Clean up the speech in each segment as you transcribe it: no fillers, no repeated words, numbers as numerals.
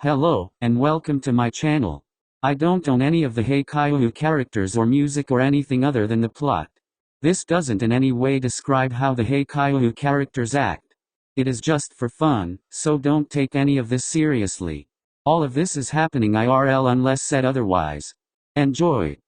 Hello, and welcome to my channel. I don't own any of the Haikyuu characters or music or anything other than the plot. This doesn't in any way describe how the Haikyuu characters act. It is just for fun, so don't take any of this seriously. All of this is happening IRL unless said otherwise. Enjoy.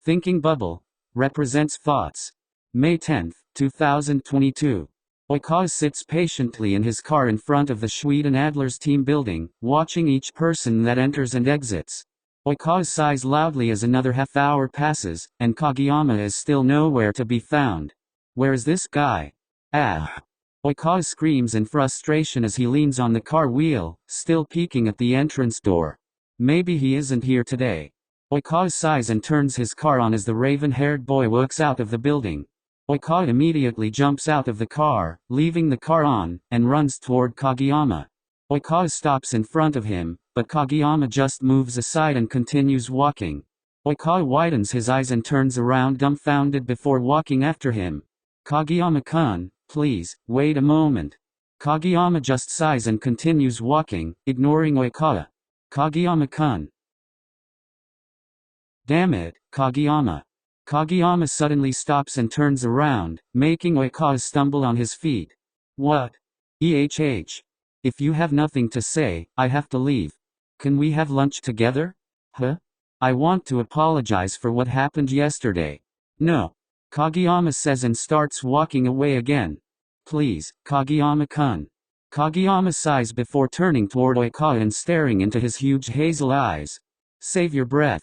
Thinking Bubble represents thoughts. May 10, 2022. Oikawa sits patiently in his car in front of the Sweden Adler's team building, watching each person that enters and exits. Oikawa sighs loudly as another half hour passes, and Kageyama is still nowhere to be found. Where is this guy? Ah! Oikawa screams in frustration as he leans on the car wheel, still peeking at the entrance door. Maybe he isn't here today. Oikawa sighs and turns his car on as the raven-haired boy walks out of the building. Oikawa immediately jumps out of the car, leaving the car on, and runs toward Kageyama. Oikawa stops in front of him, but Kageyama just moves aside and continues walking. Oikawa widens his eyes and turns around dumbfounded before walking after him. Kageyama-kun, please, wait a moment. Kageyama just sighs and continues walking, ignoring Oikawa. Kageyama-kun. Damn it, Kageyama. Kageyama suddenly stops and turns around, making Oikawa stumble on his feet. What? If you have nothing to say, I have to leave. Can we have lunch together? Huh? I want to apologize for what happened yesterday. No. Kageyama says and starts walking away again. Please, Kageyama-kun. Kageyama sighs before turning toward Oikawa and staring into his huge hazel eyes. Save your breath.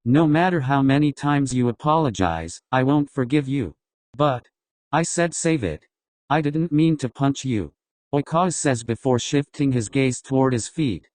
No matter how many times you apologize, I won't forgive you. But I said save it. I didn't mean to punch you. Oikawa says before shifting his gaze toward his feet.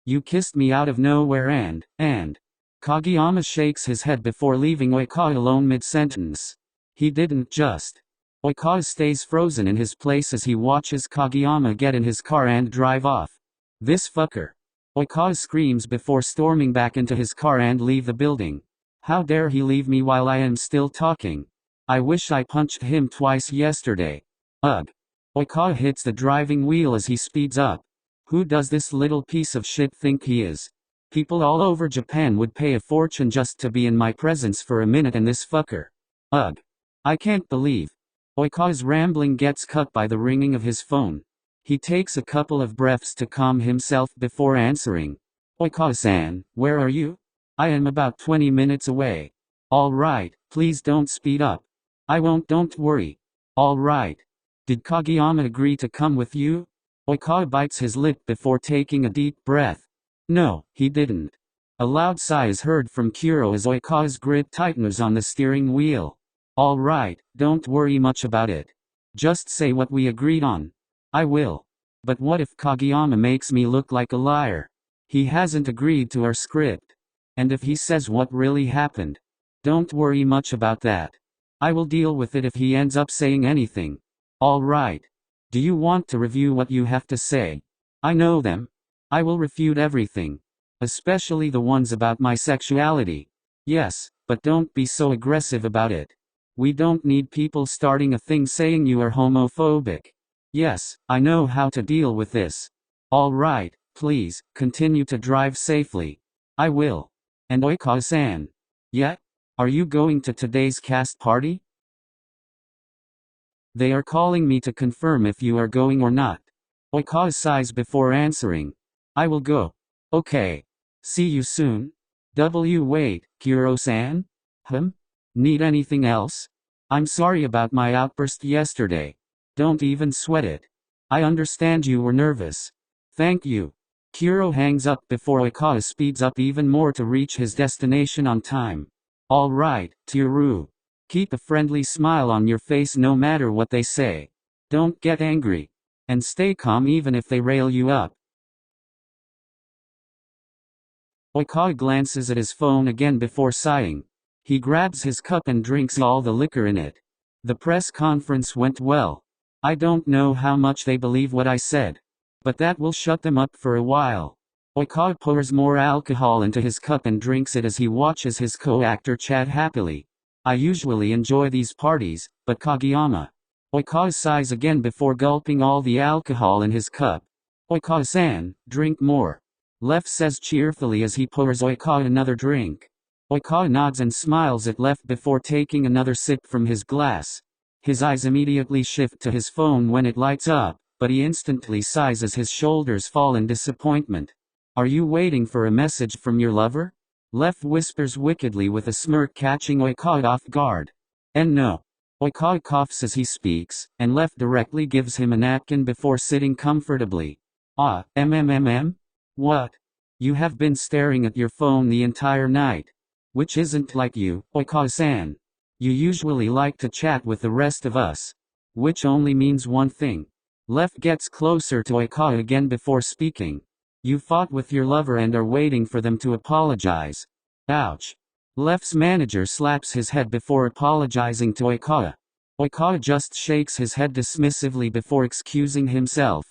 You kissed me out of nowhere and. Kageyama shakes his head before leaving Oikawa alone mid-sentence. He didn't just. Oikawa stays frozen in his place as he watches Kageyama get in his car and drive off. This fucker. Oikawa screams before storming back into his car and leave the building. How dare he leave me while I am still talking? I wish I punched him twice yesterday. Ugh. Oikawa hits the driving wheel as he speeds up. Who does this little piece of shit think he is? People all over Japan would pay a fortune just to be in my presence for a minute, and this fucker. Ugh. I can't believe. Oikawa's rambling gets cut by the ringing of his phone. He takes a couple of breaths to calm himself before answering. Oikawa-san, where are you? I am about 20 minutes away. All right, please don't speed up. I won't, don't worry. All right. Did Kageyama agree to come with you? Oikawa bites his lip before taking a deep breath. No, he didn't. A loud sigh is heard from Kuro as Oikawa's grip tightens on the steering wheel. All right, don't worry much about it. Just say what we agreed on. I will. But what if Kageyama makes me look like a liar? He hasn't agreed to our script. And if he says what really happened? Don't worry much about that. I will deal with it if he ends up saying anything. All right. Do you want to review what you have to say? I know them. I will refute everything. Especially the ones about my sexuality. Yes, but don't be so aggressive about it. We don't need people starting a thing saying you are homophobic. Yes, I know how to deal with this. All right, please, continue to drive safely. I will. And Oikawa-san. Yeah? Are you going to today's cast party? They are calling me to confirm if you are going or not. Oikawa sighs before answering. I will go. Okay. See you soon. Wait, Kuro-san? Need anything else? I'm sorry about my outburst yesterday. Don't even sweat it. I understand you were nervous. Thank you. Kuro hangs up before Oikawa speeds up even more to reach his destination on time. All right, Teru. Keep a friendly smile on your face no matter what they say. Don't get angry. And stay calm even if they rail you up. Oikawa glances at his phone again before sighing. He grabs his cup and drinks all the liquor in it. The press conference went well. I don't know how much they believe what I said. But that will shut them up for a while. Oikawa pours more alcohol into his cup and drinks it as he watches his co-actor chat happily. I usually enjoy these parties, but Kageyama. Oikawa sighs again before gulping all the alcohol in his cup. Oikawa-san, drink more. Left says cheerfully as he pours Oikawa another drink. Oikawa nods and smiles at Left before taking another sip from his glass. His eyes immediately shift to his phone when it lights up, but he instantly sighs as his shoulders fall in disappointment. Are you waiting for a message from your lover? Left whispers wickedly with a smirk, catching Oikawa off guard. And no. Oikawa coughs as he speaks, and Left directly gives him a napkin before sitting comfortably. What? You have been staring at your phone the entire night. Which isn't like you, Oikawa-san. You usually like to chat with the rest of us. Which only means one thing. Left gets closer to Oikawa again before speaking. You fought with your lover and are waiting for them to apologize. Ouch. Left's manager slaps his head before apologizing to Oikawa. Oikawa just shakes his head dismissively before excusing himself.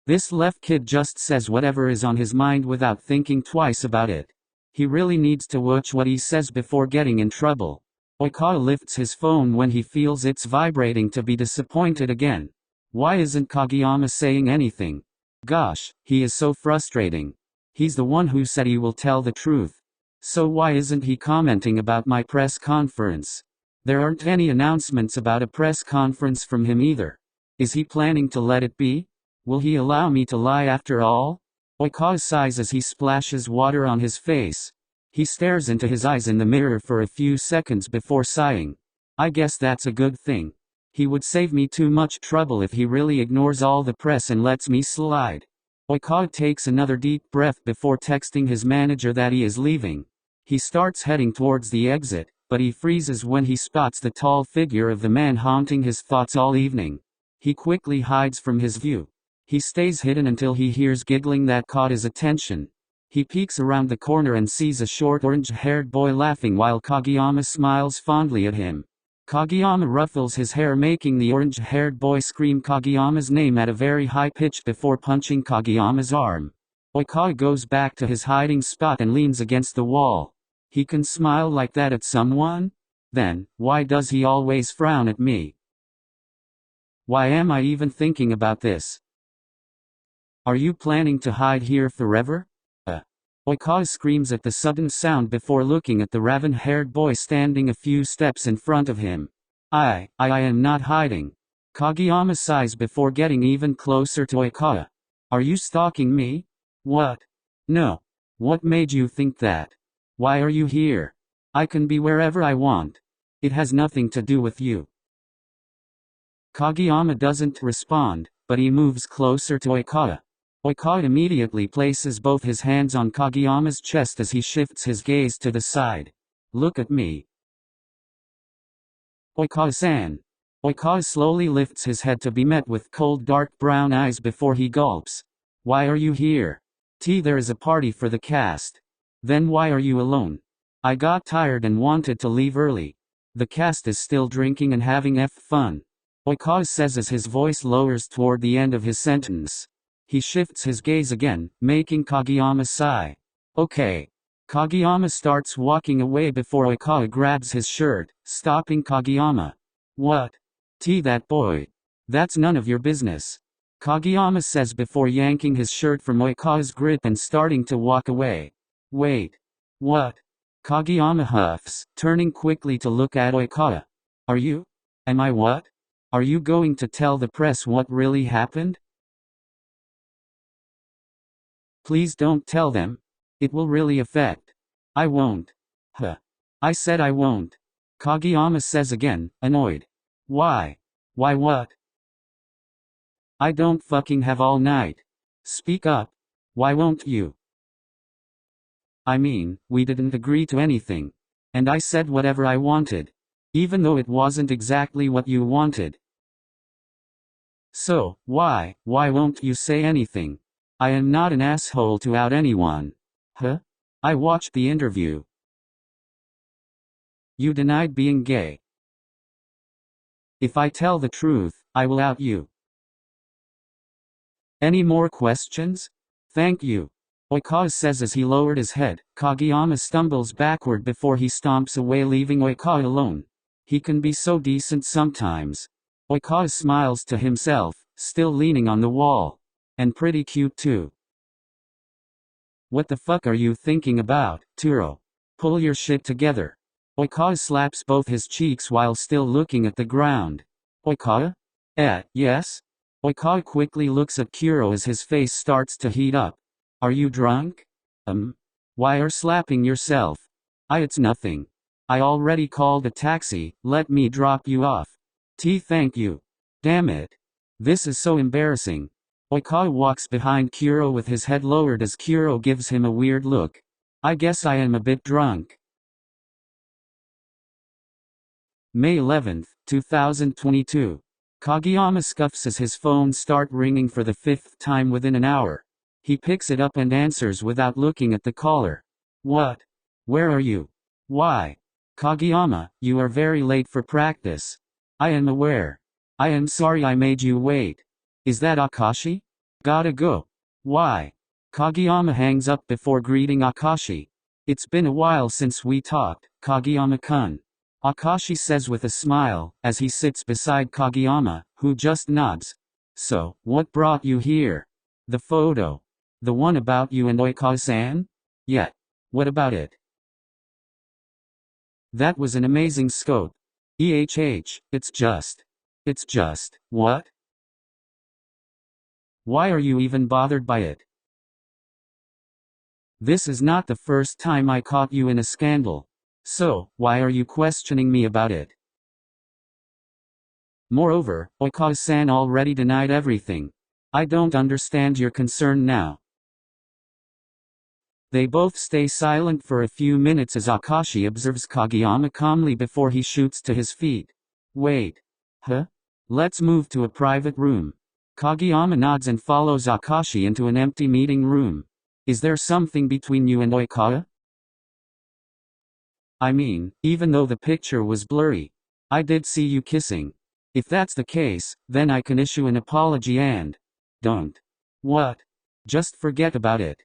This Left kid just says whatever is on his mind without thinking twice about it. He really needs to watch what he says before getting in trouble. Oikawa lifts his phone when he feels it's vibrating to be disappointed again. Why isn't Kageyama saying anything? Gosh, he is so frustrating. He's the one who said he will tell the truth. So why isn't he commenting about my press conference? There aren't any announcements about a press conference from him either. Is he planning to let it be? Will he allow me to lie after all? Oikawa sighs as he splashes water on his face. He stares into his eyes in the mirror for a few seconds before sighing. I guess that's a good thing. He would save me too much trouble if he really ignores all the press and lets me slide. Oikawa takes another deep breath before texting his manager that he is leaving. He starts heading towards the exit, but he freezes when he spots the tall figure of the man haunting his thoughts all evening. He quickly hides from his view. He stays hidden until he hears giggling that caught his attention. He peeks around the corner and sees a short orange-haired boy laughing while Kageyama smiles fondly at him. Kageyama ruffles his hair, making the orange-haired boy scream Kageyama's name at a very high pitch before punching Kageyama's arm. Oikawa goes back to his hiding spot and leans against the wall. He can smile like that at someone? Then, why does he always frown at me? Why am I even thinking about this? Are you planning to hide here forever? Oikawa screams at the sudden sound before looking at the raven-haired boy standing a few steps in front of him. I am not hiding. Kageyama sighs before getting even closer to Oikawa. Are you stalking me? What? No. What made you think that? Why are you here? I can be wherever I want. It has nothing to do with you. Kageyama doesn't respond, but he moves closer to Oikawa. Oikawa immediately places both his hands on Kageyama's chest as he shifts his gaze to the side. Look at me. Oikawa-san. Oikawa slowly lifts his head to be met with cold dark brown eyes before he gulps. Why are you here? There is a party for the cast. Then why are you alone? I got tired and wanted to leave early. The cast is still drinking and having fun. Oikawa says as his voice lowers toward the end of his sentence. He shifts his gaze again, making Kageyama sigh. Okay. Kageyama starts walking away before Oikawa grabs his shirt, stopping Kageyama. What? That boy. That's none of your business. Kageyama says before yanking his shirt from Oikawa's grip and starting to walk away. Wait. What? Kageyama huffs, turning quickly to look at Oikawa. Are you? Am I what? Are you going to tell the press what really happened? Please don't tell them. It will really affect. I won't. I said I won't. Kageyama says again, annoyed. Why? Why what? I don't fucking have all night. Speak up. Why won't you? I mean, we didn't agree to anything. And I said whatever I wanted. Even though it wasn't exactly what you wanted. So, why won't you say anything? I am not an asshole to out anyone. I watched the interview. You denied being gay. If I tell the truth, I will out you. Any more questions? Thank you. Oikawa says as he lowered his head. Kageyama stumbles backward before he stomps away, leaving Oikawa alone. He can be so decent sometimes. Oikawa smiles to himself, still leaning on the wall. And pretty cute too. What the fuck are you thinking about, Turo? Pull your shit together. Oikawa slaps both his cheeks while still looking at the ground. Oikawa? Yes? Oikawa quickly looks at Kuro as his face starts to heat up. Are you drunk? Why are slapping yourself? It's nothing. I already called a taxi, let me drop you off. Thank you. Damn it. This is so embarrassing. Oikawa walks behind Kuro with his head lowered as Kuro gives him a weird look. I guess I am a bit drunk. May 11, 2022. Kageyama scuffs as his phone starts ringing for the 5th time within an hour. He picks it up and answers without looking at the caller. What? Where are you? Why? Kageyama, you are very late for practice. I am aware. I am sorry I made you wait. Is that Akashi? Gotta go. Why? Kageyama hangs up before greeting Akashi. It's been a while since we talked, Kageyama-kun. Akashi says with a smile, as he sits beside Kageyama, who just nods. So, what brought you here? The photo. The one about you and Oikawa-san? Yeah. What about it? That was an amazing scope. It's just, what? Why are you even bothered by it? This is not the first time I caught you in a scandal. So, why are you questioning me about it? Moreover, Oikawa-san already denied everything. I don't understand your concern now. They both stay silent for a few minutes as Akashi observes Kageyama calmly before he shoots to his feet. Wait. Huh? Let's move to a private room. Kageyama nods and follows Akashi into an empty meeting room. Is there something between you and Oikawa? I mean, even though the picture was blurry, I did see you kissing. If that's the case, then I can issue an apology and... Don't. What? Just forget about it.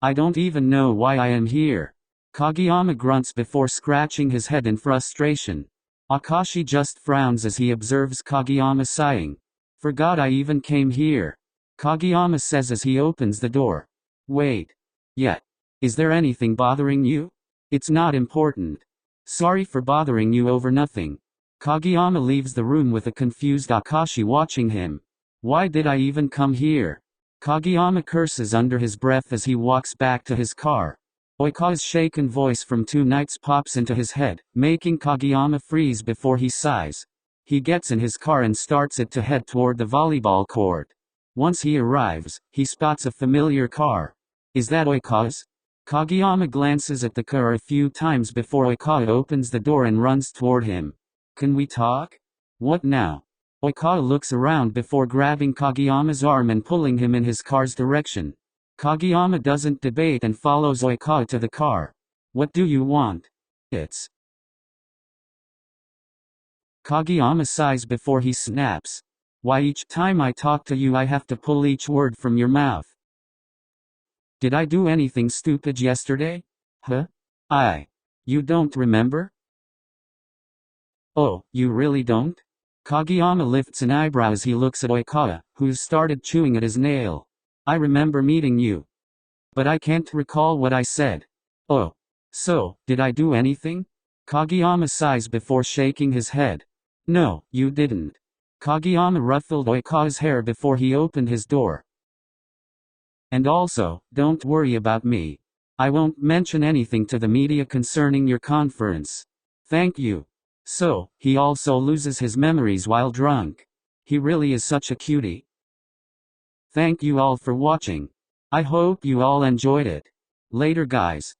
I don't even know why I am here. Kageyama grunts before scratching his head in frustration. Akashi just frowns as he observes Kageyama sighing. Forgot I even came here. Kageyama says as he opens the door. Wait. Yeah. Is there anything bothering you? It's not important. Sorry for bothering you over nothing. Kageyama leaves the room with a confused Akashi watching him. Why did I even come here? Kageyama curses under his breath as he walks back to his car. Oikawa's shaken voice from 2 nights pops into his head, making Kageyama freeze before he sighs. He gets in his car and starts it to head toward the volleyball court. Once he arrives, he spots a familiar car. Is that Oikawa's? Kageyama glances at the car a few times before Oikawa opens the door and runs toward him. Can we talk? What now? Oikawa looks around before grabbing Kageyama's arm and pulling him in his car's direction. Kageyama doesn't debate and follows Oikawa to the car. What do you want? It's... Kageyama sighs before he snaps. Why each time I talk to you I have to pull each word from your mouth? Did I do anything stupid yesterday? Huh? You don't remember? Oh, you really don't? Kageyama lifts an eyebrow as he looks at Oikawa, who's started chewing at his nail. I remember meeting you. But I can't recall what I said. Oh. So, did I do anything? Kageyama sighs before shaking his head. No, you didn't. Kageyama ruffled Oikawa's hair before he opened his door. And also, don't worry about me. I won't mention anything to the media concerning your conference. Thank you. So, he also loses his memories while drunk. He really is such a cutie. Thank you all for watching. I hope you all enjoyed it. Later guys.